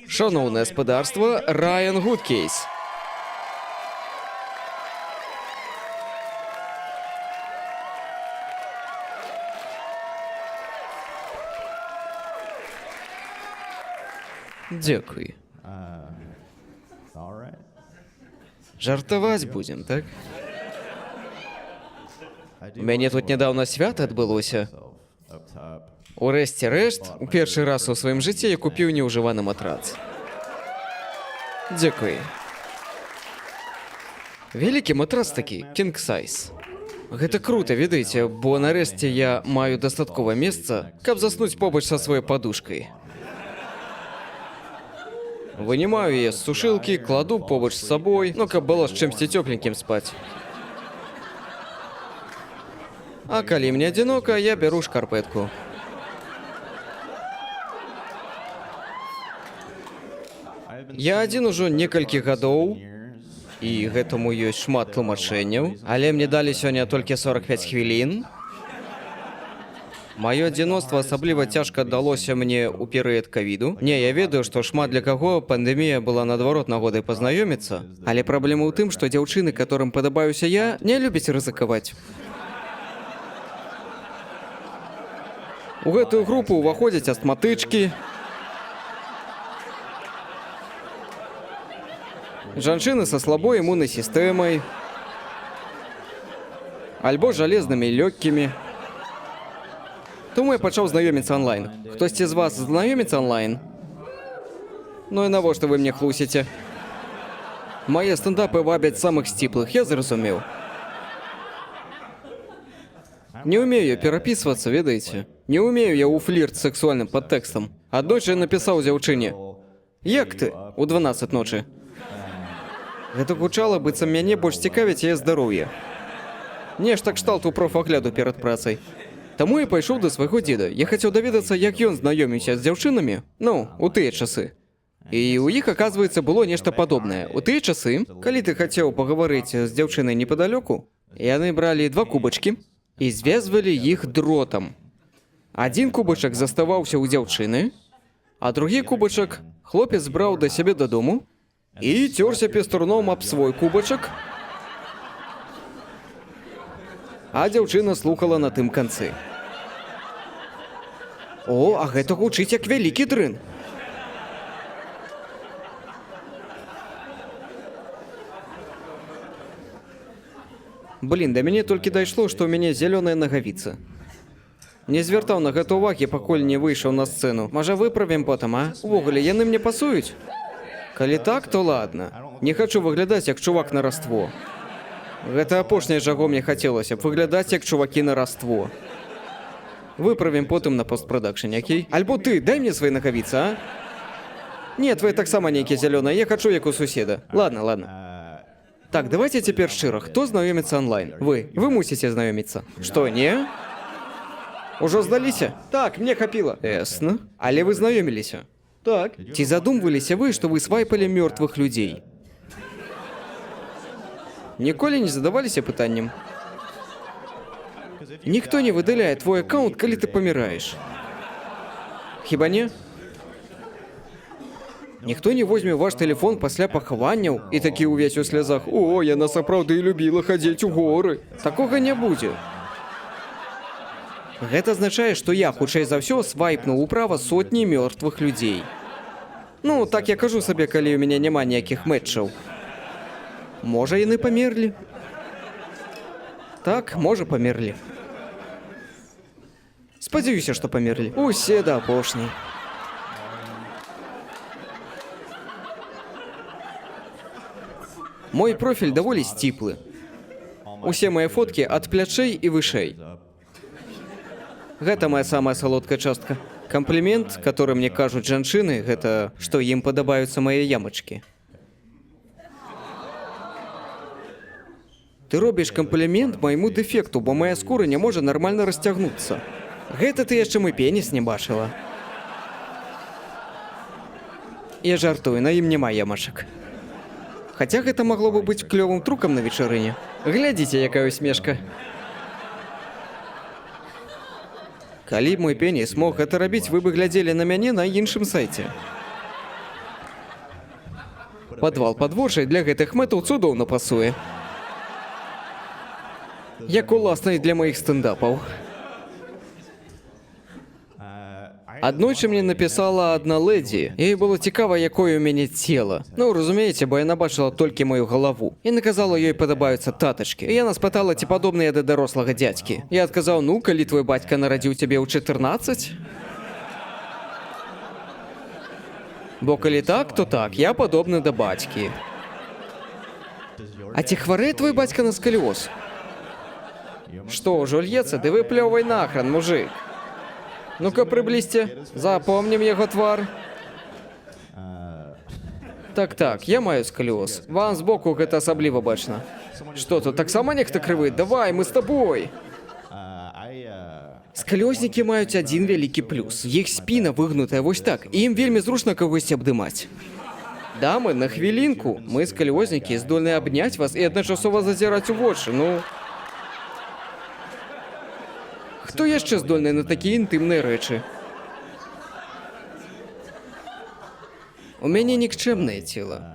Шановне господарство, Райан Гудкейс. Дякую. Жартаваць будзем, так? У мяне тут нядаўна свята адбылося. Урэшце рэшт, у першы раз у сваім жыцці я купіў неўжываны матрац. Дзякуй. Вялікі матрац такі, king size. Гэта крута, ведаеце, бо нарэшце я маю дастаткова месца, каб заснуць побач са сваёй падушкай. Вынимаю яе з сушылкі, кладу побач з сабой, ну каб было з чымсьці цёпленькім спаць. А калі мне адзінока, я бяру шкарпэтку. Я адзін ужо некалькі гадоў, і гэтаму ёсць шмат тлумачэнняў, але мне далі сёння толькі 45 хвілін. Маё адзіноства асабліва цяжка далося мне ў перыяд ковіду. Не, я ведаю, што шмат для каго пандэмія была наадварот нагодай пазнаёміцца, але праблема ў тым, што дзяўчыны, которым падабаюся я, не любяць рызыкаваць. У гэтую групу ўваходзяць астматычкі, жанчыны са слабой імуннай сістэмай, альбо жалезнымі лёгкімі. Тому я пачаў знаёміцца онлайн. Хтосьці з вас знаёміцца онлайн? Ну і навошта вы мне хлусіце? Мае стендапы вабяць самых сціплых, я зразумеў. Не умею я перапісвацца, ведаеце? Не умею я ў флірт з сексуальным падтэкстам. Аднойчы я напісаў дзяўчыне: «Як ты?» у 12 ночы. Гэта гучала, быццам мяне больш цікавіць яе здароўе. Нешта кшталту профагляду перад працай. Таму я пайшоў да свайго дзеда. Я хацеў даведацца, як ён знаёміўся з дзяўчынамі, ну, у тыя часы. І ў іх, аказваецца, было нешта падобнае. У тыя часы, калі ты хацеў пагаварыць з дзяўчынай непадалёку, яны бралі 2 кубачкі і звязвалі іх дротам. Адзін кубачак заставаўся ў дзяўчыны, а другі кубачак хлопец браў да сябе дадому і цёрся пестурном аб свой кубачак, а дзяўчына слухала на тым канцы. О, а гэта гучыць як вялікі дрын. Блін, да мяне толькі дайшло, што ў мяне зялёная нагавіца. Не звяртаў на гэта ўвагі, пакуль не выйшаў на сцэну. Можа, выправім потым, а? Увогуле, яны мне пасуюць? Калі так, то ладно. Не хачу выглядаць як чувак на раство. Гэта апошняе, чаго мне хацелася б, выглядаць як чувакі на раство. Выправім потым на постпрадакшне, окей? Альбо ты, дай мне свае нагавіцы, а? Не, твоя таксама нейкія зялёныя, я хачу як у суседа. Ладно, ладно. Так, давайте цяпер шчыра, хто знаёміцца онлайн? Вы мусіце знаёміцца. Што, не? Ужо здаліся? Так, мне хапіла. Ясна. Але вы знаёміліся? Так. Ці задумваліся вы, што вы свайпалі мёртвых людзей? Ніколі не задаваліся пытаннем? Ніхто не выдаляе твой аккаунт, калі ты паміраеш. Хіба не? Ніхто не возьме ваш тэлефон пасля пахаванняў і такі ўвесь у слязах: «О, яна сапраўды любіла хадзіць у горы». Такога не будзе. Гэта азначае, што я, хутчэй за ўсё, свайпнуў управа сотні мёртвых людзей. Ну, так я кажу сабе, калі ў мяне няма ніякіх мэтчаў. Можа, яны памерлі? Так, можа, памерлі. Спадзяюся, што памерлі. Усе да апошняй. Мой профіль даволі сціплы. Усе мае фоткі ад плячэй і вышэй. Гэта моя самая салодкая частка. Камплімент, который мне кажуць жанчыны, гэта што ім падабаюцца мае ямачкі. Ты робіш камплімент майму дэфекту, бо моя скура не можа нармальна расцягнуцца. Гэта ты яшчэ мой пеніс не бачыла. Я жартую, на ім няма ямачак. Хаця гэта магло бы быць клёвым трукам на вечарыне. Глядзіце, якая усмешка. Калі б мой пеніс мог гэта рабіць, вы бы глядзелі на мяне на іншым сайце. Падвал падворшай для гэтых мэтаў цудоўна пасуе. Як уласна і для маіх стендапаў. Аднойчы мне напісала адна лэдзі. Ёй было цікава, якое ў мяне цела. Ну, разумееце, бо яна бачыла толькі маю галаву. І наказала, ёй падабаюцца татачкі. І яна спытала, ці падобныя да дарослага дзядзькі. Я адказаў, ну, калі твой бацька нарадзіў цябе ў 14? Бо калі так, то так, я падобны да бацькі. А ці хварэе твой бацька на скаліоз? Што, ўжо льецца? Ды выплёвай нахрен, мужик. Ну-ка, прыблізьце, запомнім яго твар. Так, я маю скаліоз. Вам збоку гэта асабліва бачна. Што тут, таксама нехта крывы? Давай, мы з табой. Скаліознікі маюць адзін вялікі плюс. Іх спіна выгнутая вось так, і ім вельмі зручна кагосьці абдымаць. Дамы, на хвілінку. Мы, скаліознікі, здольны абняць вас і адначасова зазіраць у вочы, ну... Хто яшчэ здольны на такія інтымныя рэчы? У мяне нікчэмнае цела.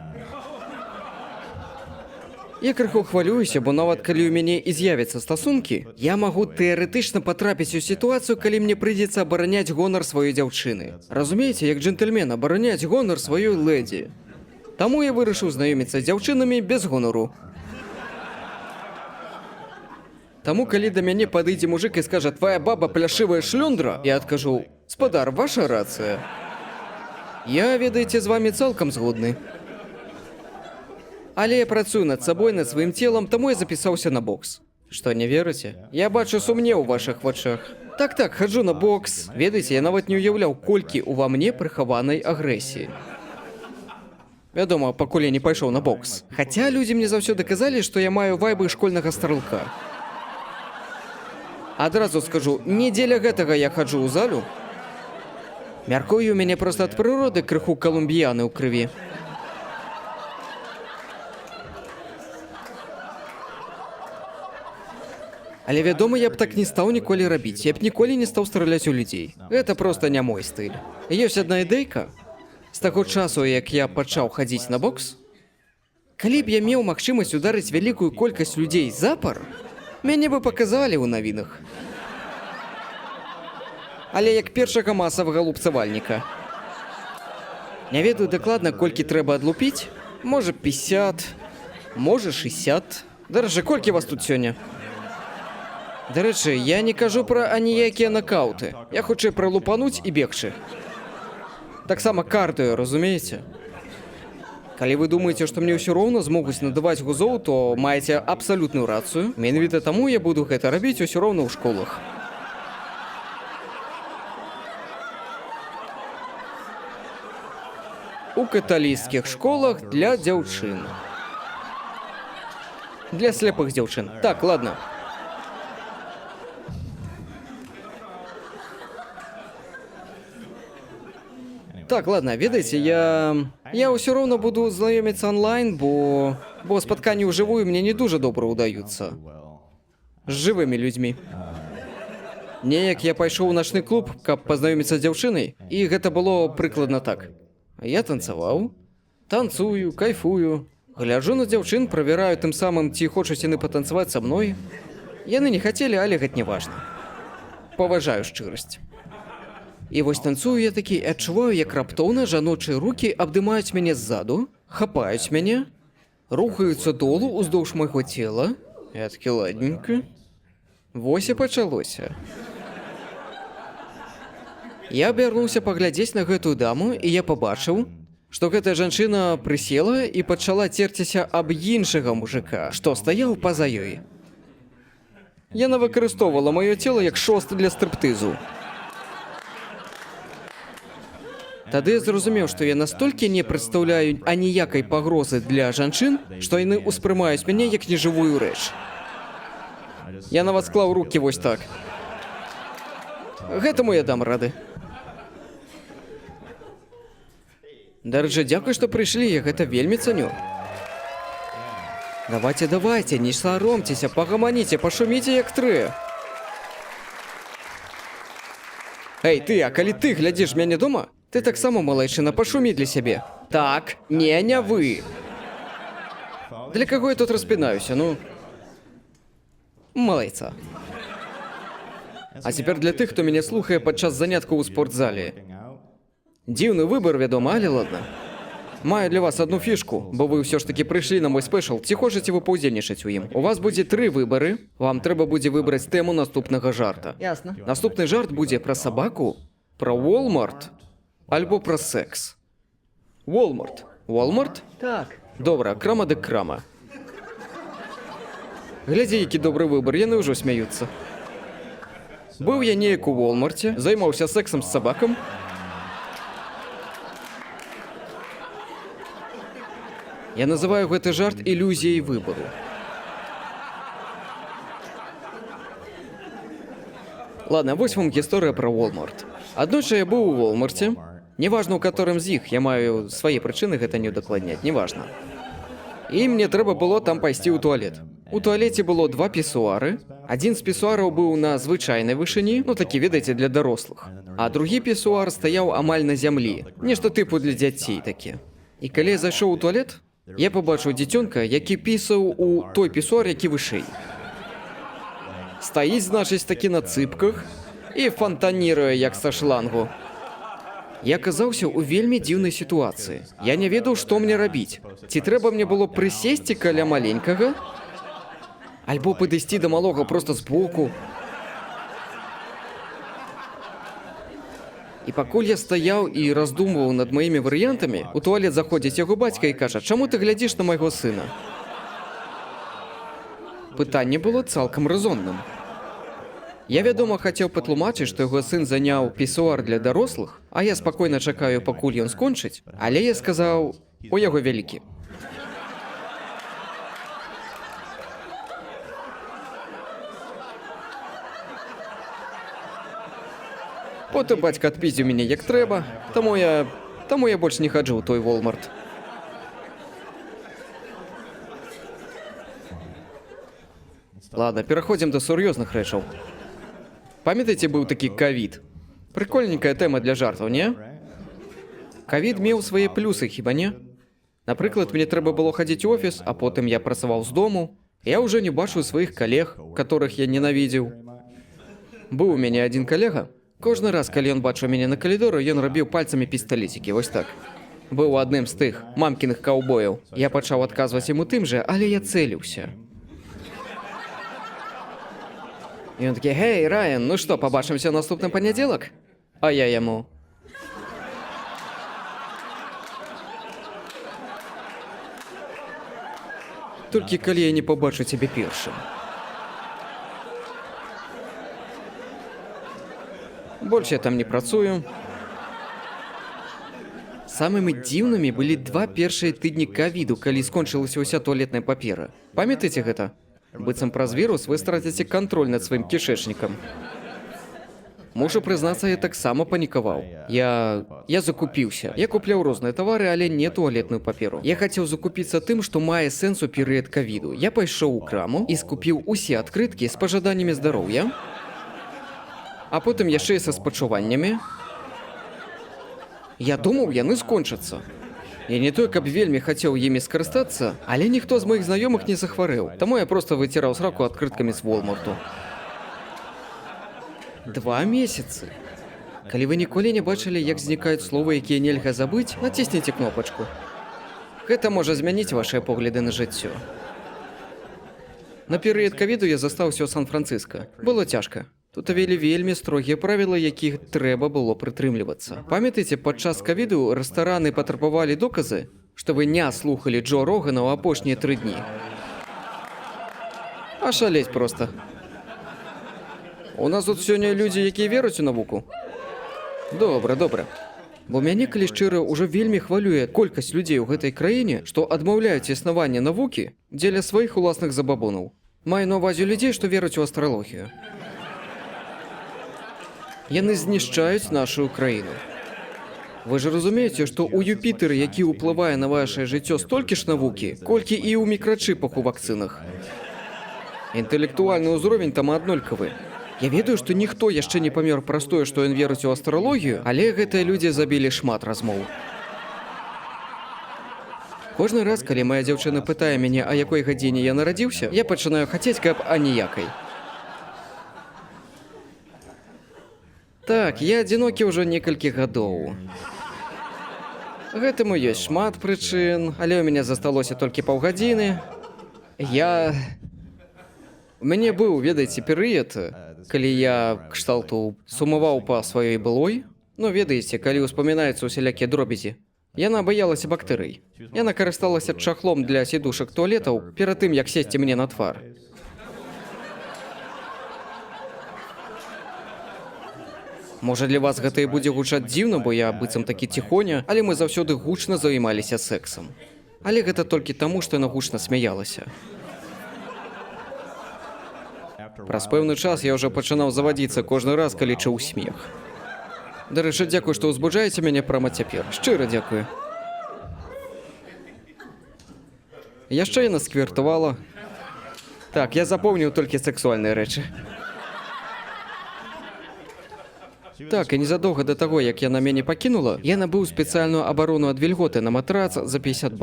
Я крыху хвалююся, бо нават калі ў мяне і з'явяцца стасункі, я магу тэарэтычна патрапіць у сітуацыю, калі мне прыйдзецца абараняць гонар сваёй дзяўчыны. Разумееце, як джентльмен абараняць гонар сваёй лэдзі. Таму я вырашыў знаёміцца з дзяўчынамі без гонару. Таму, калі да мяне падыдзе мужик і скажа «Твая баба пляшывая шлёндра», я адкажу «Спадар, ваша рацыя». Я, ведаеце, з вамі цалкам згодны. Але я працую над сабой, над сваім целам, таму я запісаўся на бокс. Што, не верыце? Я бачу сумнеў у вашых вачах. Так, хаджу на бокс. Ведаеце, я нават не ўяўляў, колькі ўва мне прыхаванай агрэсіі. Вядома, пакуль я не пайшоў на бокс. Хаця людзі мне заўсёды казалі, што я маю вайбы школьнага стрэлка. Адразу скажу, не дзеля гэтага я хаджу ў залю. Мяркую, у мяне проста ад прыроды крыху калумбіяны ў крыві. Але вядома, я б так не стаў ніколі рабіць. Я б ніколі не стаў страляць у людзей. Гэта проста не мой стыль. Ёсць адна ідэйка. З таго часу, як я пачаў хадзіць на бокс, калі б я меў магчымасць ударыць вялікую колькасць людзей запар, мяне бы паказалі ў навінах. Але як першага масавага лупцавальніка. Не ведаю дакладна, колькі трэба адлупіць. Можа 50, можа 60. Дарэчы, колькі вас тут сёння? Дарэчы, я не кажу пра аніякія накаўты. Я хутчэй пра лупануць і бегчы. Таксама кардыё, разумееце? Калі вы думаеце, што мне ўсё роўна змогуць надаваць гузоў, то маеце абсалютную рацыю. Менавіта таму я буду гэта рабіць усё роўна ў школах. У каталіцкіх школах для дзяўчын. Для сляпых дзяўчын. Так, ладно. Так, ладно, ведаеце, я ўсё роўна буду знаёміцца онлайн, бо спатканні ўжывую мне не дужа добра ўдаюцца. З жывымі людзьмі. Неяк я пайшоў у начны клуб, каб пазнаёміцца з дзяўчынай, і гэта было прыкладна так. Я танцаваў, танцую, кайфую, гляджу на дзяўчын, правяраю тым самым, ці хочуць яны патанцаваць са мной. Яны не хацелі, але гэта не важна. Паважаю шчырасць. І вось танцую я такі, адчуваю, як раптоўна жаночыя рукі абдымаюць мяне ззаду, хапаюць мяне, рухаюцца долу ўздоўж майго цела. Я такі ладненька. Вось і пачалося. Я абярнуўся паглядзець на гэтую даму, і я пабачыў, што гэтая жанчына прысела і пачала церціся аб іншага мужика, што стаяў па-за ёй. Яна выкарыстоўвала маё цела як шост для стриптызу. Тады я зразумеў, што я настолькі не прадстаўляю аніякай пагрозы для жанчын, што яны ўспрымаюць мяне як нежывую рэч. Я нават склаў рукі вось так. Гэтаму я дам рады. Дарэчы, дзякуй, што прыйшлі, я гэта вельмі цаню. Давайце, не саромцеся, пагаманіце, пашуміце як трэ. Эй, ты, а калі ты глядзіш мяне дома, Ты так само, малайчына, пашумі для сябе. Так, не вы. Для каго я тут распінаюся, ну? Малайца. А цяпер для тых, хто мяне слухае падчас заняткаў у спортзале. Дзіўны выбар, вядома, але ладно. Маю для вас одну фішку, бо вы ўсё ж таки прыйшлі на мой спешл, ці хочаце вы паўдзельнічаць у ім. У вас будзе 3 выбары, вам трэба будзе выбраць тэму наступнага жарта. Ясно. Наступны жарт будзе пра сабаку, пра Walmart, альбо пра секс. Walmart. Walmart? Так. Добра, крама дык крама. Глядзі, які добры выбар, яны ўжо смяюцца. Быў я неяк у Walmart'е, займаўся сексам з сабакам. Я называю гэты жарт ілюзіяй выбару. Ладно, вось вам гісторыя пра Walmart. Аднойчы я быў у Walmart'е. Неважна, у которым з іх, я маю свае прычыны гэта не удакладняць, неважна. І мне трэба было там пайсці ў туалет. У туалеце было 2 пісуары. Адзін з пісуараў быў на звычайнай вышыні, ну такі, ведаеце, для дарослых. А другі пісуар стаяў амаль на зямлі. Нешта тыпу для дзяцей такі. І калі я зайшоў у туалет, я пабачыў дзіцёнка, які пісаў у той пісуар, які вышэй. Стаіць, значыць, такі на цыпках і фантаніруе, як са шлангу. Я аказаўся ў вельмі дзіўнай сітуацыі. Я не ведаў, што мне рабіць. Ці трэба мне было прысесці каля маленькага? Альбо падысці да малога проста збоку. І пакуль я стаяў і раздумваў над маімі варыянтамі, у туалет заходзіць яго бацька і кажа: «Чаму ты глядзіш на майго сына?» Пытанне было цалкам рэзонным. Я, вядома, хацеў патлумачыць, што яго сын заняў пісуар для дарослых, а я спакойна чакаю, пакуль ён скончыць, але я сказаў: «У яго вялікі». Потым бацька адпіздзіў мяне як трэба, таму я больш не хаджу ў той Walmart. Ладно, пераходзім да сур'ёзных рэчаў. Памятаеце, быў такі ковід? Прыкольненькая тэма для жартаў, не? Ковід меў свае плюсы, хіба не? Напрыклад, мне трэба было хадзіць у офіс, а потым я працаваў з дому. Я ўжо не бачыў сваіх калег, которых я ненавідзеў. Быў у мяне адзін калега. Кожны раз, калі ён бачыў мяне на калідоры, ён рабіў пальцамі пісталецікі, вось так. Быў адным з тых мамкіных каўбояў. Я пачаў адказваць яму тым жа, але я цэліўся. І ён такі: «Гей, Райан, ну што, пабачымся наступны панядзелак?» А я яму: «Толькі калі я не пабачу цябе першым». Больше я там не працую. Самымі дзіўнымі былі 2 першыя тыдні ковіду, калі скончылася ўся туалетная папера. Памятаеце гэта? Быццам праз вірус вы страціце кантроль над сваім кішэчнікам. Мушу прызнацца, я таксама панікаваў. Я закупіўся. Я купляў розныя тавары, але не туалетную паперу. Я хацеў закупіцца тым, што мае сэнс у перыяд ковіду. Я пайшоў у краму і скупіў усе адкрыткі з пажаданнямі здароўя. А потым яшчэ і са спачуваннямі. Я думаў, яны скончацца. Я не той, каб вельмі хацеў імі скарыстацца, але ніхто з маіх знаёмых не захварэў. Таму я проста выціраў сраку адкрыткамі з Walmart'у. 2 месяцы. Калі вы ніколі не бачылі, як знікаюць словы, якія нельга забыць, націсніце кнопачку. Гэта можа змяніць вашыя погляды на жыццё. На перыяд ковіду я застаўся ў Сан-Францыска. Было цяжка. Тут авелі вельмі строгія правілы, якіх трэба было прытрымлівацца. Памятаеце, падчас ковіду рэстараны патрабавалі доказы, што вы не слухалі Джо Рогана ў апошнія 3 дні. Ашалець проста. У нас тут сёння людзі, якія веруць у навуку. Добра. Бо мяне, калі шчыра, ўжо вельмі хвалюе колькасць людзей у гэтай краіне, што адмаўляюць існаванне навукі дзеля сваіх уласных забабонаў. Маю на ўвазе людзей, што веруць у астралогію. Яны знішчаюць нашу краіну. Вы ж разумееце, што ў Юпітэры, які ўплывае на вашае жыццё, столькі ж навукі, колькі і ў мікрачыпах у вакцынах. Інтэлектуальны ўзровень там аднолькавы. Я ведаю, што ніхто яшчэ не памёр праз тое, што ён верыць у астралогію, але гэтыя людзі забілі шмат размоў. Кожны раз, калі моя дзяўчына пытае мяне, а якой гадзіне я нарадзіўся, я пачынаю хацець, каб аніякай. Так, я адзінокі ўжо некалькі гадоў. Гэтаму ёсць шмат прычын, але ў мяне засталося толькі паўгадзіны. У мяне быў, ведаеце, перыяд, калі я кшталту сумаваў па сваёй былой. Ну, ведаеце, калі ўспамінаюцца усялякія дробязі. Яна баялася бактэрый. Яна карысталася чахлом для сідушак туалетаў перад тым, як сесці мне на твар. Можа, для вас гэта і будзе гучаць дзіўна, бо я быццам такі ціхоня, але мы заўсёды гучна займаліся сексам. Але гэта толькі таму, што яна гучна смяялася. Праз пэўны час я ўжо пачынаў завадзіцца кожны раз, калі чуў смех. Дарэчы, дзякуй, што ўзбуджаеце мяне прама цяпер. Шчыра дзякую. Яшчэ яна сквертавала. Так, я запомніў толькі сексуальныя рэчы. Так, і незадоўга да таго, як яна мяне пакінула, я набыў спецыяльную абарону ад вільготы на матрац за $50.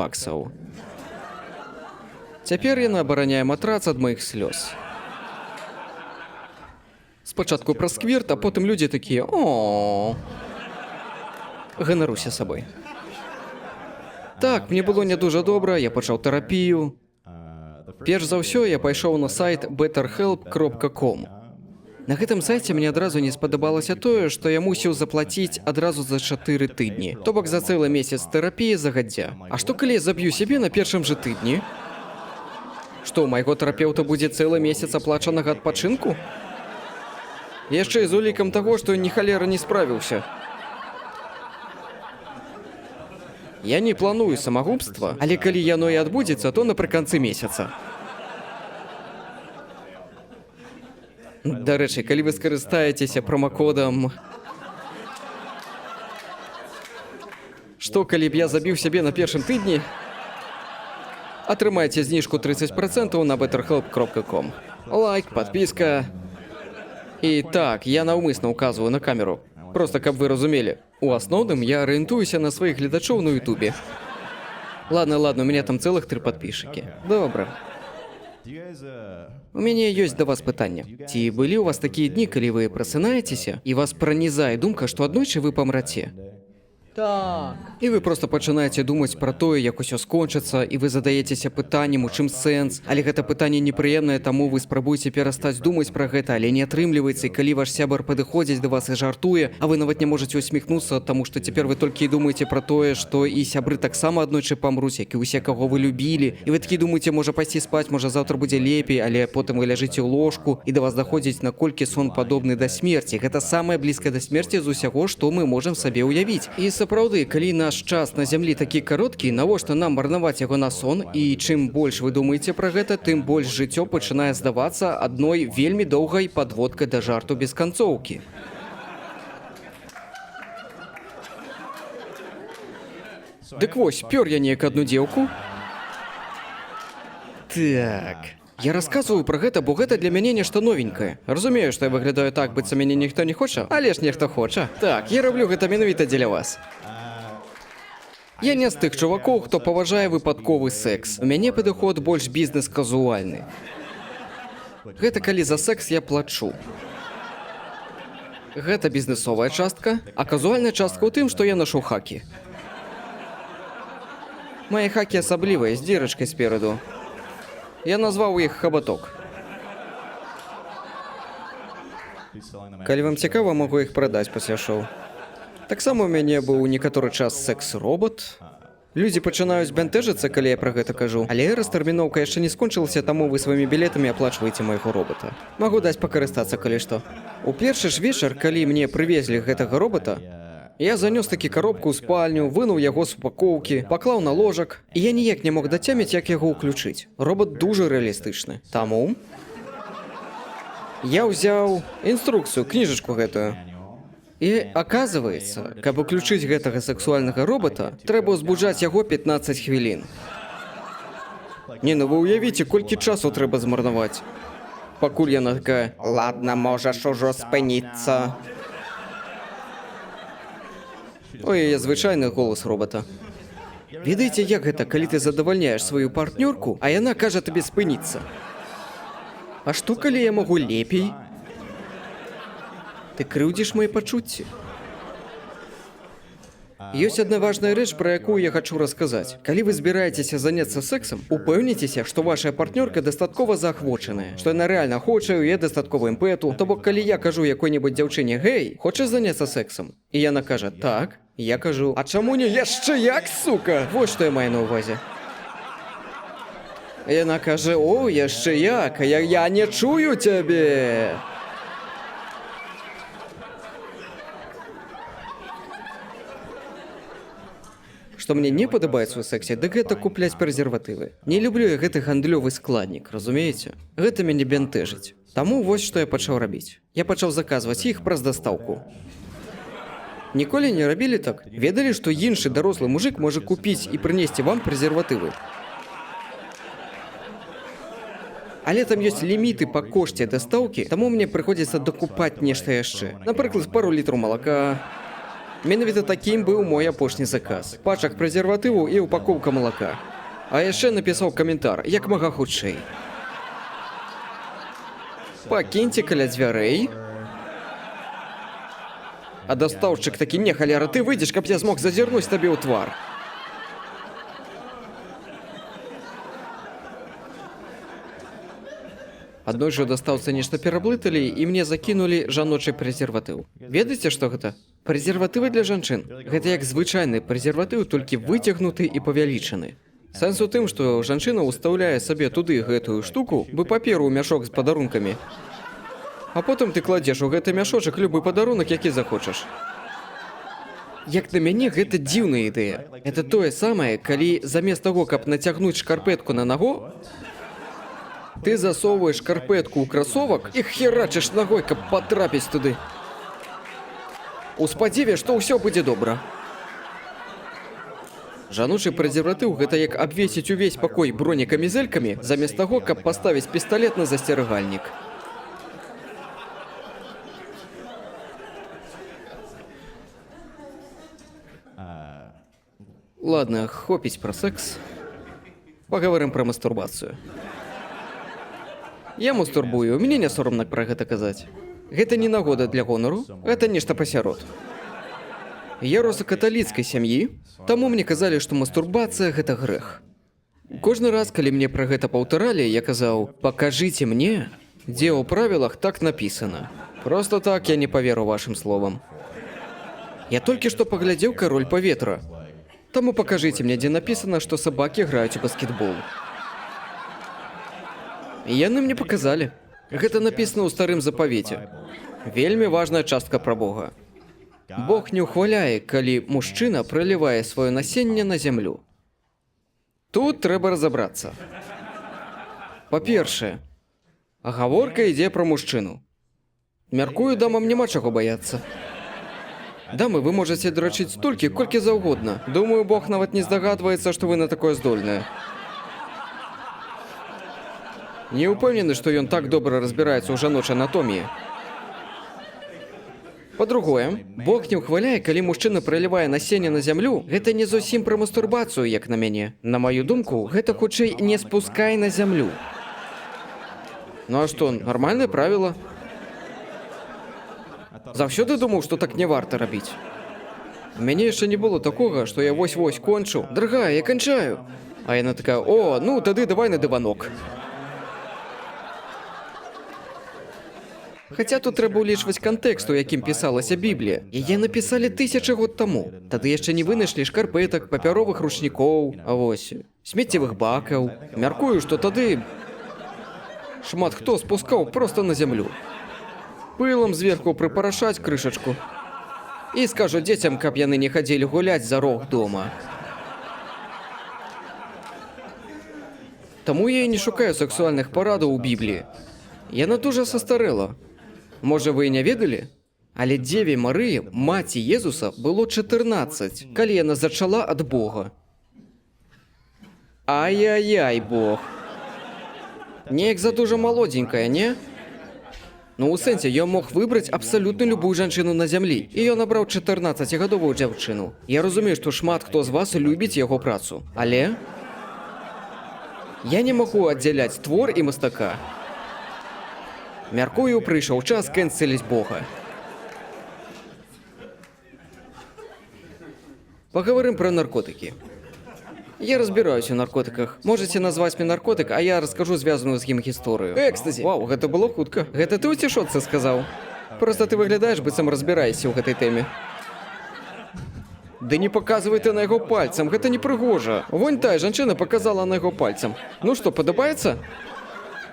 Цяпер яна абараняе матрац ад маіх слёз. Спачатку праз сквірт, а потым людзі такія: «О». Ганаруся сабой. Так, мне было не дужа добра, я пачаў тэрапію. Перш за ўсё я пайшоў на сайт betterhelp.com. На гэтым сайце мне адразу не спадабалася тое, што я мусіў заплаціць адразу за 4 тыдні. То бок за цэлы месяц тэрапіі загадзя. А што калі я заб'ю сябе на першым жа тыдні? Што, у майго тэрапеўта будзе цэлы месяц аплачанага адпачынку? Яшчэ і з улікам таго, што ні халера не справіўся. Я не планую самагубства, але калі яно і адбудзецца, то напрыканцы месяца. Дарэчы, калі вы скарыстаецеся промакодам... Што, калі б я забіў сябе на першым тыдні? Атрымайце зніжку 30% на betterhelp.com. Лайк, падпіска... І так, я наўмысна ўказваю на камеру. Проста, каб вы разумелі. У асноўным я арыентуюся на сваіх гледачоў на Ютубе. Ладно, у мяне там цэлых 3 падпісчыкі. Добра. У мяне ёсць да вас пытанне. Ці былі ў вас такія дні, калі вы прасынаецеся, і вас пранізае думка, што аднойчы вы памраце? Так. І вы проста пачынаеце думаць пра тое, як усё скончыцца, і вы задаецеся пытаннем, у чым сэнс. Але гэта пытанне непрыемнае, таму вы спрабуеце перастаць думаць пра гэта, але не атрымліваецца, і калі ваш сябар падыходзіць да вас і жартуе, а вы нават не можаце усміхнуцца, таму што цяпер вы толькі і думаеце пра тое, што і сябры таксама аднойчы памруць, як і ўсе, каго вы любілі. І вы такі думаеце, можа пайсці спаць, можа заўтра будзе лепей, але потым вы ляжыце ў ложку, і да вас даходзіць, наколькі сон падобны да смерці. Гэта самае блізкае да смерці з усяго, што мы можам сабе ўявіць. І сапраўды, калі наш час на зямлі такі кароткі, навошта нам марнаваць яго на сон? І чым больш вы думаеце пра гэта, тым больш жыццё пачынае здавацца адной вельмі доўгай падводкай да жарту без канцоўкі. Дык вось, пёр я неяк адну дзеўку. Так... Я расказваю пра гэта, бо гэта для мяне нешта новенькае. Разумею, што я выглядаю так, быццам мяне ніхто не хоча, але ж нехта хоча. Так, я раблю гэта менавіта дзеля вас. Я не з тых чувакоў, хто паважае выпадковы секс. У мяне падыход больш бізнес-казуальны. Гэта калі за секс я плачу. Гэта бізнесовая частка, а казуальная частка ў тым, што я нашу хакі. Мае хакі асаблівыя, з дзірачкай спераду. Я назваў іх хабаток. Калі вам цікава, магу іх прадаць пасля шоу. Таксама у мяне быў некаторы час секс-робот. Людзі пачынаюць бянтэжыцца, калі я пра гэта кажу. Але растэрміноўка яшчэ не скончылася, таму вы сваімі білетамі аплачваеце майго робота. Магу даць пакарыстацца, калі што. У першы ж вечар, калі мне прывезлі гэтага робота, я занёс такі каробку ў спальню, вынуў яго з упакоўкі, паклаў на ложак, і я ніяк не мог дацяміць, як яго ўключыць. Робот дужа рэалістычны. Таму я ўзяў інструкцыю, кніжачку гэтую. І, аказваецца, каб уключыць гэтага сексуальнага робота, трэба ўзбуджаць яго 15 хвілін. Не, ну вы ўявіце, колькі часу трэба змарнаваць. Пакуль яна такая: "Ладно, можаш ужо спыніцца". Ой, яе звычайны голас робота. Ведаеце, як гэта, калі ты задавальняеш сваю партнёрку, а яна кажа табе спыніцца? А што, калі я магу лепей? Ты крыўдзіш мои пачуцці. Ёсць одна важная рэч, пра якую я хочу расказаць. Калі вы збіраецеся заняцца сексам, упэўніцеся, што ваша партнёрка дастаткова заахвочаная, што яна рэальна хоча, у яе дастаткова імпэту. То бок, калі я кажу якой-небудзь дзяўчыне: "Гэй, хочаш заняцца сексам?" І яна кажа: "Так". Я кажу: "А чаму не яшчэ як, сука?" Вот што я маю на ўвазе. Яна кажа: "О, яшчэ як, я не чую цябе". Што мне не падабаецца ў сексе, дык гэта купляць прэзерватывы. Не люблю я гэты гандлёвы складнік, разумееце? Гэта мяне бянтэжыць. Таму вось што я пачаў рабіць. Я пачаў заказваць іх праз дастаўку. Ніколі не рабілі так? Ведалі, што іншы дарослы мужик можа купіць і прынесці вам прэзерватывы? Але там ёсць ліміты па кошце дастаўкі, таму мне прыходзіцца дакупаць нешта яшчэ. Напрыклад, пару літраў малака. Менавіта такім быў мой апошні заказ. Пачак прэзерватыву і упакоўка малака. А яшчэ напісаў каментар, як мага хутчэй. Пакіньце каля дзвярэй. А дастаўшчык такі: "Не, халера, ты выйдзеш, каб я змог зазірнуць табе ў твар". Адной жа дастаўцы нешта пераблыталі, і мне закінулі жаночы прэзерватыў. Ведаеце, што гэта? Прэзерватывы для жанчын. Гэта як звычайны прэзерватыў, толькі выцягнуты і павялічаны. Сэнс у тым, што жанчына ўстаўляе сабе туды гэтую штуку, бы паперу ў мяшок з падарункамі. А потым ты кладзеш у гэты мяшочак любы падарунак, які захочаш. Як на мяне, гэта дзіўная ідэя. Это тое самае, калі замест таго, каб нацягнуць шкарпэтку на нагу, ты засоўваеш шкарпэтку ў красовак і херачыш ногой, каб патрапіць туды. У спадзеве, што ўсё будзе добра. Жаночы прэзерватыў — гэта як абвесіць увесь пакой бронекамізэлькамі, замест таго, каб паставіць пісталет на засцерагальнік. Ладно, хопіць пра секс. Паговорым пра мастурбацыю. Я мастурбую, мне не соромна пра гэта казаць. Гэта не нагода для гонару, гэта нешта пасярод. Я рос у каталіцкай сям'і, таму мне казалі, што мастурбацыя — гэта грэх. Кожны раз, калі мне пра гэта паўтаралі, я казаў: "Пакажыце мне, дзе ў правілах так напісана". Просто так я не паверу вашым словам. Я толькі што паглядзеў «Кароль паветра». Таму пакажыце мне, дзе напісана, што сабакі граюць у баскетбол. Яны мне паказалі. Гэта напісана ў старым запавеце. Вельмі важная частка пра Бога. Бог не ўхваляе, калі мужчына пралівае сваё насенне на зямлю. Тут трэба разабрацца. Па-першае, гаворка ідзе пра мужчыну. Мяркую, дамам няма чаго баяцца. Дамы, вы можаце драчыць столькі, колькі заўгодна. Думаю, Бог нават не здагадваецца, што вы на такое здольныя. Не ўпэўнены, што ён так добра разбіраецца ў жаночай анатоміі. Па-другое, Бог не ўхваляе, калі мужчына пралівае насенне на зямлю. Гэта не зусім пра мастурбацыю, як на мяне. На маю думку, гэта хутчэй не спускай на зямлю. Ну а што, нармальнае правіла? Заўсёды думаў, што так не варта рабіць. У мяне яшчэ не было такога, што я вось-вось кончу. Дарагая, я канчаю. А яна такая: "О, ну тады давай на дыванок". Хаця тут трэба ўлічваць кантэкст, у якім пісалася Біблія. Яе напісалі 1000 год таму. Тады яшчэ не вынайшлі шкарпэтак, папяровых ручнікоў, а вось смеццевых бакаў. Мяркую, што тады шмат хто спускаў проста на зямлю. Пылам зверху прыпарашаць крышачку. І скажу дзецям, каб яны не хадзілі гуляць за рог дома. Таму я і не шукаю сексуальных парадаў у Бібліі. Яна дужа састарэла. Можа, вы і не ведалі? Але Дзеве Марыі, маці Езуса, было 14, калі яна зачала ад Бога. Ай-яй-яй, Бог. Неяк задужа малодзенькая, не? Ну, у сэнсе, ён мог выбраць абсалютна любую жанчыну на зямлі. І ён набраў 14гадовую дзяўчыну. Я разумею, што шмат хто з вас любіць яго працу. Але я не магу аддзяляць твор і мастака. Мяркую, прыйшоў час кэнселіць Бога. Паговорым пра наркотыкі. Я разбіраюсь у наркотыках. Можаце назваць мне наркотык, а я раскажу звязаную з ім гісторыю. Экстазі. Вау, гэта было хутка. Гэта ты ў цішотцы сказаў? Проста ты выглядаеш, быццам разбіраешся ў гэтай тэме. Ды не паказвай ты на яго пальцам, гэта непрыгожа. Вонь тая жанчына паказала на яго пальцам. Ну што, падабаецца?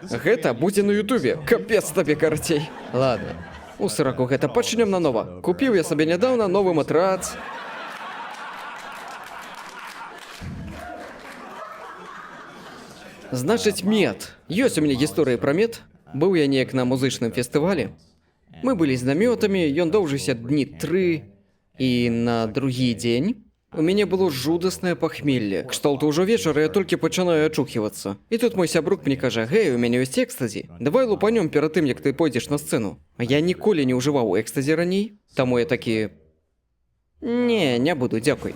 Гэта будзе на Ютубе. Капец табе, карацей. Ладно. У сыраку гэта пачнём нанова. Купіў я сабе нядаўна новы матрац. Значыць, мед. Ёсць у мяне гісторыя пра мед. Быў я неяк на музычным фестывалі. Мы былі з намётамі, ён доўжыўся дні 3. І на другі дзень у мяне было жудаснае пахмелле. Кшталту ўжо вечар, я толькі пачынаю ачухвацца. І тут мой сябрук мне кажа: «Гэй, у мяне ёсць экстазі. Давай лупанём перад тым, як ты пойдзеш на сцэну». Я ніколі не ўжываў экстазі раней, таму я такі: не буду, дзякуй.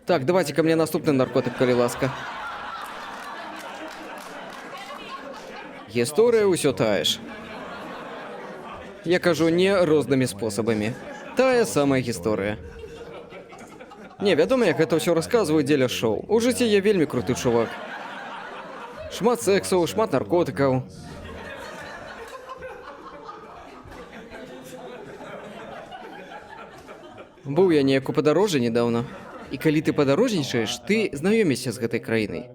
Так, давайте ко мне наступны наркотык, калі ласка. Гісторыя ўсё тая ж. Я кажу не рознымі спосабамі. Тая самая гісторыя. Не, вядома, як гэта ўсё расказваю дзеля шоу. У жыцці я вельмі круты чувак. Шмат сексаў, шмат наркотыкаў. Быў я неяк у падарожжы недаўна. І калі ты падарожнічаеш, ты знаёмішся з гэтай краінай.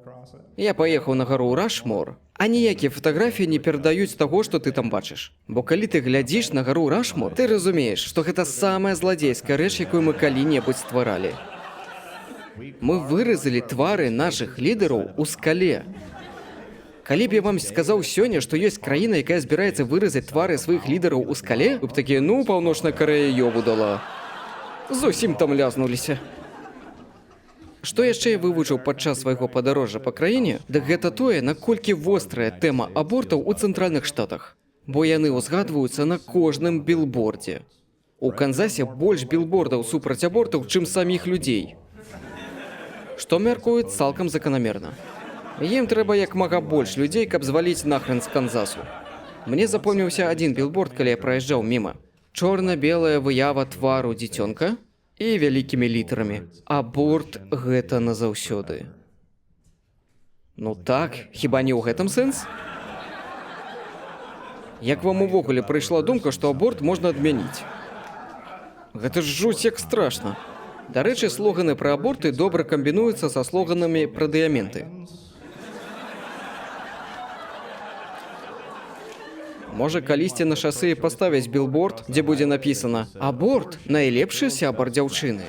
Я паехаў на гару Рашмор, а ніякія фатаграфіі не перадаюць таго, што ты там бачыш. Бо калі ты глядзіш на гару Рашмор, ты разумееш, што гэта самая зладзейская рэч, якую мы калі-небудзь стваралі. Мы выразалі твары нашых лідараў у скале. Калі б я вам сказаў сёння, што ёсць краіна, якая збіраецца выразаць твары сваіх лідараў у скале, вы б такія: ну, Паўночная Карэя ёбу дала. Зусім там лязнуліся. Што яшчэ я вывучыў падчас свайго падарожжа па краіне, дык гэта тое, наколькі вострая тэма абортаў у цэнтральных штатах. Бо яны ўзгадваюцца на кожным білбордзе. У Канзасе больш білбордаў супраць абортаў, чым саміх людзей. Што мяркуюць цалкам заканамерна. Ім трэба як мага больш людзей, каб зваліць нахрен з Канзасу. Мне запомніўся адзін білборд, калі я праязджаў міма. Чорна-белая выява твару дзіцёнка і вялікімі літарамі: аборт гэта назаўсёды. Ну так, хіба не ў гэтым сэнс? Як вам увогуле прыйшла думка, што аборт можна адмяніць? Гэта ж жуць як страшна. Дарэчы, слоганы пра аборты добра камбінуюцца са слоганамі пра дыяменты. Можа, калісьці на шассы паставіць білборд, дзе будзе напісана: аборт – найлепшы сябар дзяўчыны.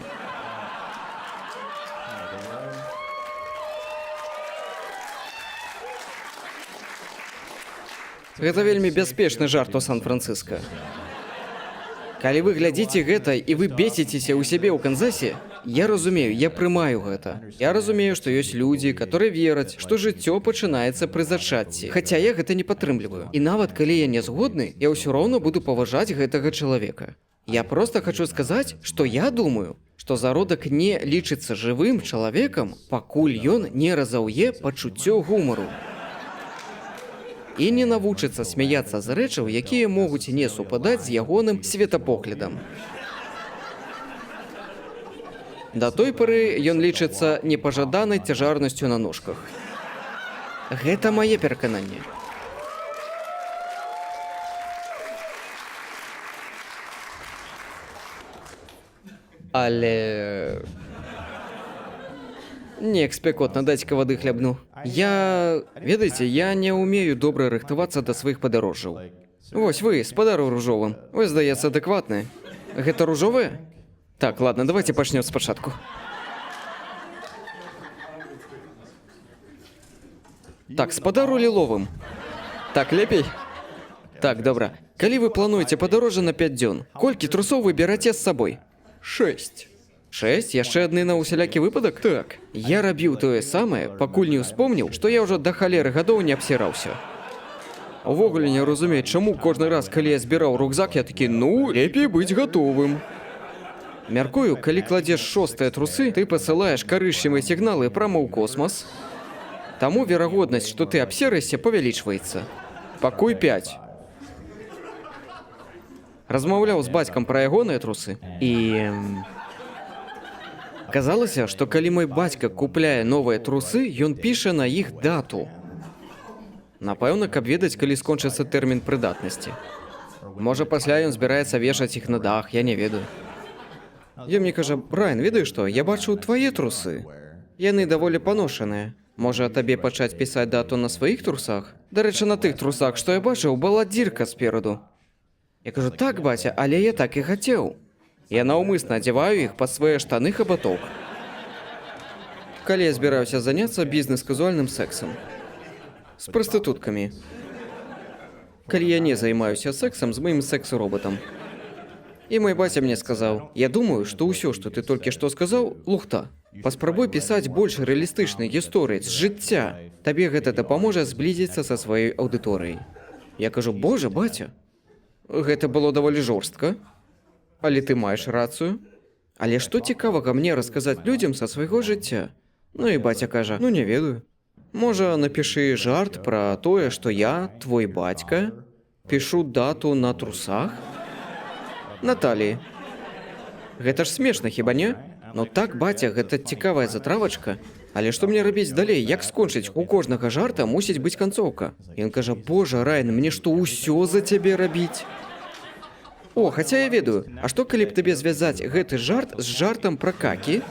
Гэта вельмі бяспечны жарт у Сан-Францыска. Калі вы глядзіце гэта і вы бесіцеся ў сябе ў Канзасе, я разумею, я прымаю гэта. Я разумею, што ёсць людзі, которые вераць, што жыццё пачынаецца пры зачацці. Хаця я гэта не падтрымліваю. І нават калі я не згодны, я ўсё роўна буду паважаць гэтага чалавека. Я проста хачу сказаць, што я думаю, што зародак не лічыцца жывым чалавекам, пакуль ён не разаўе пачуццё гумару. І не навучыцца смяяцца з рэчаў, якія могуць не супадаць з ягоным светапоглядам. Да той пары ён лічыцца непажаданай цяжарнасцю на ножках. Гэта мае перакананне. Але... Неяк спякотна, дайце-ка вады хлябну. Ведаеце, я не ўмею добра рыхтавацца да сваіх падарожжаў. Вось вы, спадар у ружовым. Вы, здаецца, адэкватны. Гэта ружовае? Так, ладно, давайте пачнём спачатку. Так, спадару ліловым. Так, лепей? Так, добра. Калі вы плануеце падарожжа на 5 дзён, колькі трусоў вы бераце з сабой? 6. 6? Яшчэ адны на усялякі выпадак? Так. Я рабіў тое самае, пакуль не ўспомніў, што я ўжо да халеры гадоў не абсіраўся. Увогуле не разумею, чаму кожны раз, калі я збіраў рюкзак, я такі, ну, лепей быць гатовым. Мяркую, калі кладзеш шостыя трусы, ты пасылаеш карычневыя сігналы прама ў космас. Таму верагоднасць, што ты абсерэшся, павялічваецца. Пакой 5. Размаўляў з бацькам пра ягоныя трусы, і... Казалася, што калі мой бацька купляе новыя трусы, ён піша на іх дату. Напэўна, каб ведаць, калі скончыцца тэрмін прыдатнасці. Можа, пасля ён збіраецца вешаць іх на дах, я не ведаю. Ён мне кажа, Райан, ведаеш што, я бачу твае трусы. Яны даволі паношаныя. Можа, табе пачаць пісаць дату на сваіх трусах? Дарэчы, на тых трусах, што я бачыў, была дзірка спераду. Я кажу, так, баця, але я так і хацеў. Я наўмысна адзяваю іх пад свае штаны хабаток. Калі я збіраюся заняцца бізнес-казуальным сексам. З прастытуткамі. Калі я не займаюся сексам з маім секс-роботам. І мой баця мне сказаў, я думаю, што ўсё, што ты толькі што сказаў, лухта. Паспрабуй пісаць больш рэалістычнай гісторыі з жыцця. Табе гэта дапаможа зблізіцца са сваёй аўдыторыяй. Я кажу, божа, баця, гэта было даволі жорстка. Але ты маеш рацыю. Але што цікавага мне расказаць людзям са свайго жыцця? Ну і баця кажа, ну не ведаю. Можа, напішы жарт пра тое, што я, твой бацька, пішу дату на трусах? Наталіі. Гэта ж смешна, хіба не? Ну так, баця, гэта цікавая затравачка. Але што мне рабіць далей? Як скончыць? У кожнага жарта мусіць быць канцоўка. Ён кажа, божа, Райан, мне што, ўсё за цябе рабіць? О, хаця я ведаю, а што калі б табе звязаць гэты жарт з жартам пра какі?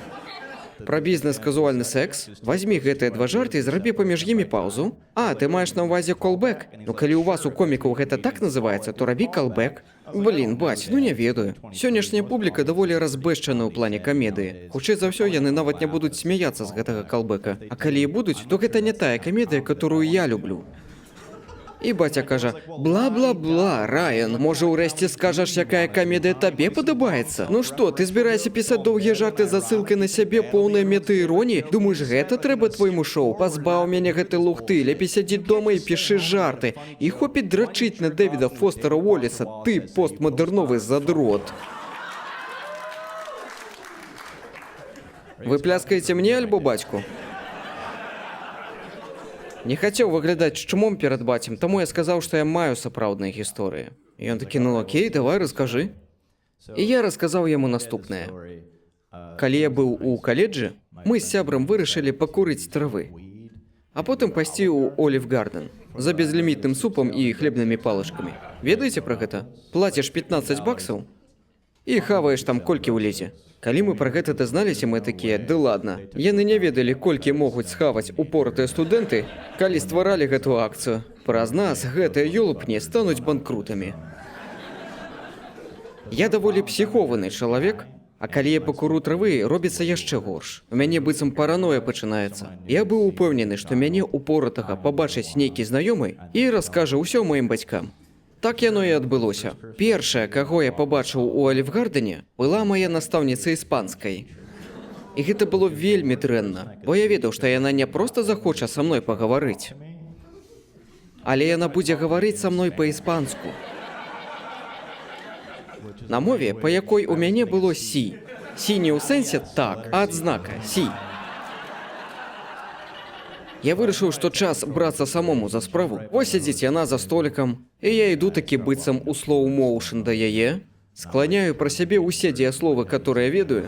Пра бізнес-казуальны секс? Вазьмі гэтыя два жарты і зрабі паміж імі паўзу. А, ты маеш на ўвазе колбэк? Ну калі ў вас у комікаў гэта так называецца, то рабі колбэк. Блін, баць, ну не ведаю. Сённяшняя публіка даволі разбэшчана ў плане камедыі. Хутчэй за ўсё, яны нават не будуць смяяцца з гэтага колбэка. А калі і будуць, то гэта не тая камедыя, которую я люблю. І баця кажа, бла-бла-бла, Райан, можа ўрэшце скажаш, якая камедыя табе падабаецца? Ну што, ты збіраешся пісаць доўгія жарты з асылкай на сябе, поўныя метаіроніі? Думаеш, гэта трэба твайму шоу? Пазбаў мяне гэтай лухты, лепей сядзі дома і пішы жарты. І хопіць драчыць на Дэвіда Фостера Уоллеса, ты постмадэрновы задрот. Вы пляскаеце мне альбо бацьку? Не хацеў выглядаць чмом перад бацем, таму я сказаў, што я маю сапраўдныя гісторыі. І ён такі, ну окей, давай, раскажы. І я расказаў яму наступнае. Калі я быў у каледжы, мы з сябрам вырашылі пакурыць травы. А потым пайсці ў Олів Гарден за безлімітным супам і хлебнымі палачкамі. Ведаеце пра гэта? Плаціш 15 баксаў і хаваеш там колькі ўлезе. Калі мы пра гэта дазналіся, мы такія, ды ладна. Яны не ведалі, колькі могуць схаваць упоратыя студэнты, калі стваралі гэту акцыю. Праз нас гэтыя ёлупні стануць банкрутамі. Я даволі псіхованы чалавек, а калі я пакуру травы, робіцца яшчэ горш. У мяне быццам параноя пачынаецца. Я быў упэўнены, што мяне упоратага пабачыць нейкі знаёмы і раскажа ўсё маім бацькам. Так яно і адбылося. Першая, каго я пабачыў у Олівгардене, была мая настаўніца іспанскай. І гэта было вельмі дрэнна, бо я ведаў, што яна не проста захоча са мной пагаварыць, але яна будзе гаварыць са мной па-іспанску. На мове, па якой у мяне было «сі». «Сі» не ў сэнсе «так», а адзнака «сі». Я вырашыў, што час брацца самому за справу. Вось сядзіць яна за столікам, і я іду такі быццам у слоу-моушн да яе, скланяю пра сябе ўсе дзеясловы, которые ведаю,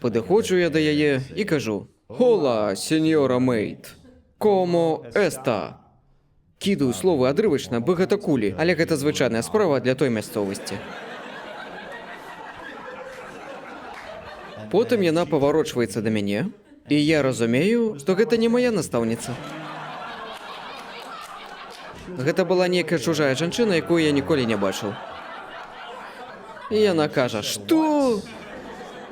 падыходжу я да яе і кажу «Хола, сеньора Мэйт, комо эста». Кідаю словы адрывачна, бы гэта кулі, але гэта звычайная справа для той мясцовасці. Потым яна паварочваецца да мяне, і я разумею, што гэта не мая настаўніца. Гэта была нейкая чужая жанчына, якую я ніколі не бачыў. І яна кажа, што?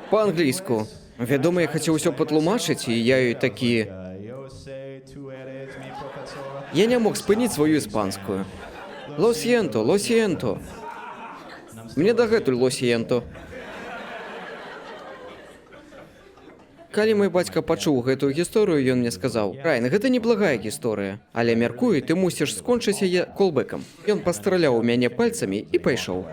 Па-англійску. Вядома, я хацеў усё патлумачыць, і я ёй такі... Я не мог спыніць сваю іспанскую. Lo siento, lo siento. Мне дагэтуль lo siento. Калі мой бацька пачуў гэтую гісторыю, ён мне сказаў: «Райан, гэта неблагая гісторыя, але мяркую, ты мусіш скончыць яе колбэкам». Ён пастраляў у мяне пальцамі і пайшоў.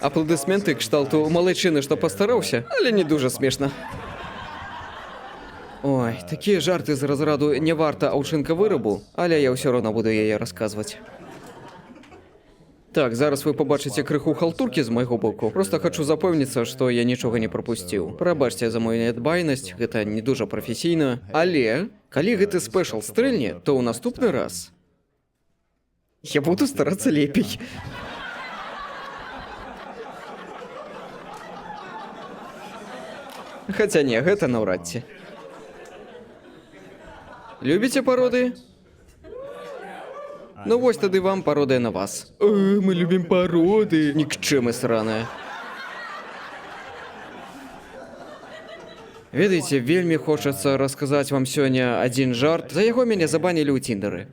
Апладысменты кшталту малайчыны, што пастараўся, але не дужа смешна. Ой, такія жарты з разраду не варта аўчынка вырабу, але я ўсё роўна буду яе расказваць. Так, зараз вы пабачыце крыху халтуркі з майго боку. Просто хачу запэўніцца, што я нічога не прапусціў. Прабачце за мою нядбайнасць, гэта не дужа прафесійна. Але, калі гэты спешл стрэльне, то ў наступны раз я буду старацца лепей. Хаця не, гэта наўрад ці. Любіце пароды? Ну вось тады вам пародыя на вас. Мы любім пароды. Нікчэмы сраныя. Ведаеце, вельмі хочацца расказаць вам сёння адзін жарт. За яго мяне забанілі ў Тіндары.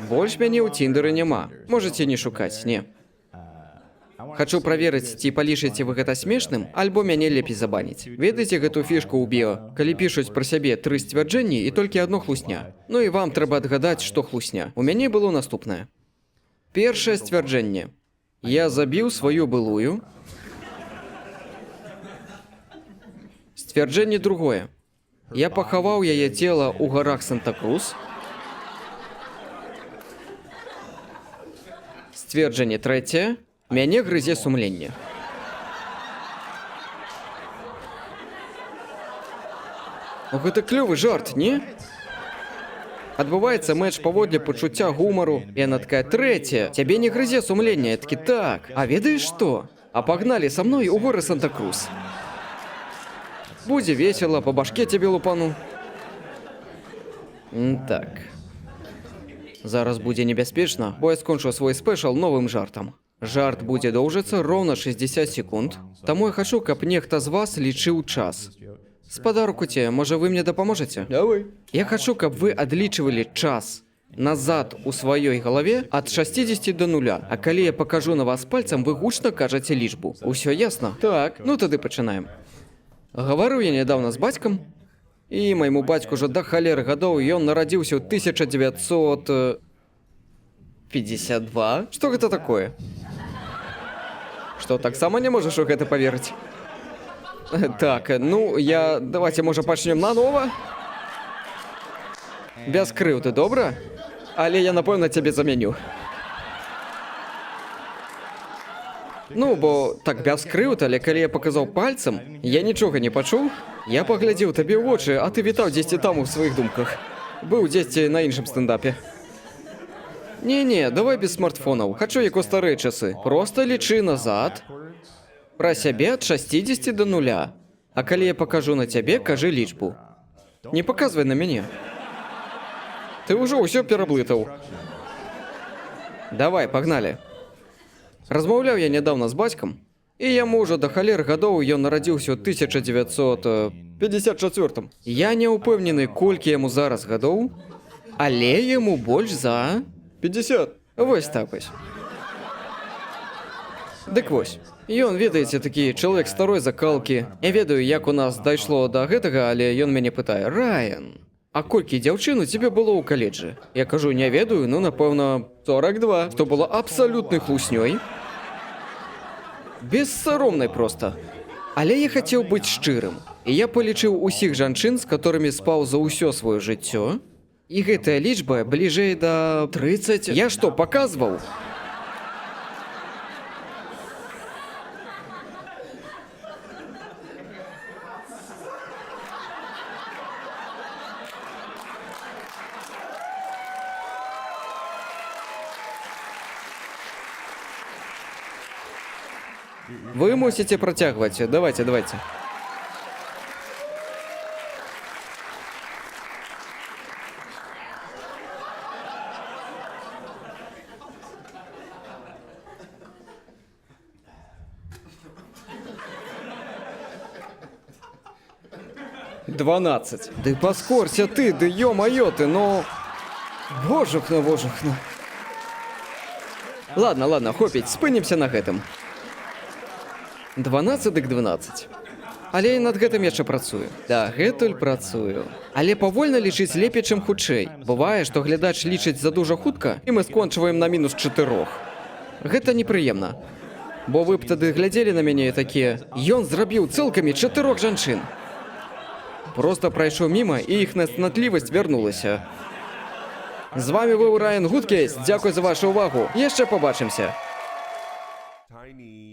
Больш мяне ў Тіндары няма. Можаце не шукаць, не. Хачу праверыць, ці палічыце вы гэта смешным, альбо мяне лепей забаніць. Ведаеце гэту фішку ў біо, калі пішуць пра сябе 3 сцвярджэнні і толькі адно хлусня. Ну і вам трэба адгадаць, што хлусня. У мяне было наступнае. Першае сцвярджэнне. Я забіў сваю былую. Сцвярджэнне другое. Я пахаваў яе цела ў гарах Санта-Крус. Сцвярджэнне трэцяе. Мяне грызе сумленне. Гэта клёвы жарт, не? Адбываецца мэч паводле пачуцця гумару. І яна такая: трэцяе, цябе не грызе сумленне. Я такі: так. А ведаеш што? А пагналі са мной у горы Санта-Крус. Будзе весела, па башке цябе лупану. Так. Зараз будзе небяспечна, бо я скончу свой спешал новым жартам. Жарт будзе доўжыцца роўна 60 секунд, таму я хачу, каб нехта з вас лічыў час. Спадар Куце, можа вы мне дапаможаце? Давай. Я хачу, каб вы адлічвалі час назад у сваёй галаве ад 60 до 0. А калі я пакажу на вас пальцам, вы гучна кажаце лічбу. Усё ясна? Так. Ну тады пачынаем. Гаварыў я нядаўна з бацькам, і майму бацьку ўжо да халеры гадоў, ён нарадзіўся ў 1952. Што гэта такое? Што, таксама не можаш у гэта паверыць? Так, ну, давайте, можа, пачнем нанова? Без крыўды, добра? Але я, напэўна, цябе замяню. Ну, бо так без крыўд, але калі я паказаў пальцам, я нічога не пачуў. Я паглядзеў табе ў вочы, а ты вітаў дзесьці там у сваіх думках. Быў дзесьці на іншым стендапе. Не, давай без смартфонаў. Хачу, як у старыя часы. Просто лічы назад. Пра сябе ад 60 до 0. А калі я пакажу на цябе, кажы лічбу. Не паказвай на мяне. Ты ўжо ўсё пераблытаў. Давай, пагналі. Размаўляў я нядаўна з бацькам, і яму ўжо да халеры гадоў, ён нарадзіўся ў 1954. Я не ўпэўнены, колькі яму зараз гадоў, але яму больш за 50. Вось так вось. Дык вось. Ён, ведаеце, такі чалавек старой закалкі. Я ведаю, як у нас дайшло да гэтага, але ён мяне пытае: «Райан, а колькі дзяўчын у цябе было ў каледжы?» Я кажу: не ведаю, ну, напэўна, 42, што было абсалютнай хлуснёй. Бессаромнай проста. Але я хацеў быць шчырым. І я палічыў усіх жанчын, з которымі спаў за ўсё сваё жыццё. І гэтая лічба бліжэй да 30. Я што, паказваў? Вы мусіце працягваць. Давайте. «12. Ды паскорся ты, ды ё-маё ты, ну... Божухна. Ладно, хопіць, спынімся на гэтым. 12 дык 12. Але і над гэтым яшчэ працую. Дагэтуль працую. Але павольна лічыць лепей, чым хутчэй. Бывае, што глядач лічыць задужа хутка, і мы скончваем на мінус 4. Гэта непрыемна. Бо вы б тады глядзелі на мяне і такія: ён зрабіў цэлкамі 4 жанчын. Просто прайшоў міма, і іх нацнатлівасць вярнулася. З вами быў Райан Гудкейс. Дзякуй за вашу ўвагу. Яшчэ пабачымся. Tiny.